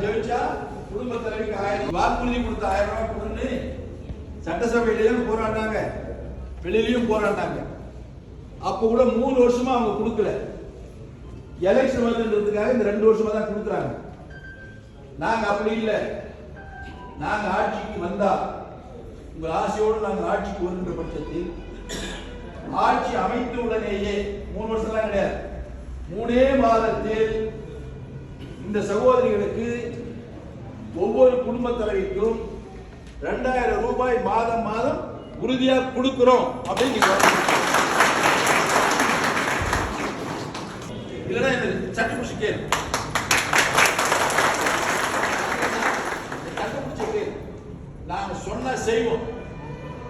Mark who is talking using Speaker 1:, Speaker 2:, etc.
Speaker 1: ஜெயிச்சா குடும்ப தலைவிக்கு 1000 வாக்குறுதி கொடுத்த 1000 ரூபாய் கொடுன்னு சட்டசபையிலையும் போராடினாங்க, வெளியிலையும் போராடினாங்க. அப்ப கூட 3 வருஷமா அவங்க கொடுக்கல. எலெக்ஷன் வருதுன்றதுக்காக இந்த 2 வருஷமா தான் கொடுக்குறாங்க. நாங்க அப்படி இல்லை. நாங்க ஆட்சிக்கு வந்தா உங்க ஆசையோடு நாங்க ஆட்சிக்கு வருகின்ற பட்சத்தில் ஆட்சி அமைத்த உடனேயே 3 வருஷம்லாம் கிடையாது, 3 மாதத்தில் இந்த சகோதரிகளுக்கு ஒவ்வொரு குடும்ப தலைவிக்கும் 2000 ரூபாய் மாதம் மாதம் உறுதியா கொடுக்கிறோம் அப்படின்னு இல்லைன்னா இந்த சட்டப்பிடிச்சு கேள்வி நாங்க சொன்னா செய்வோம்.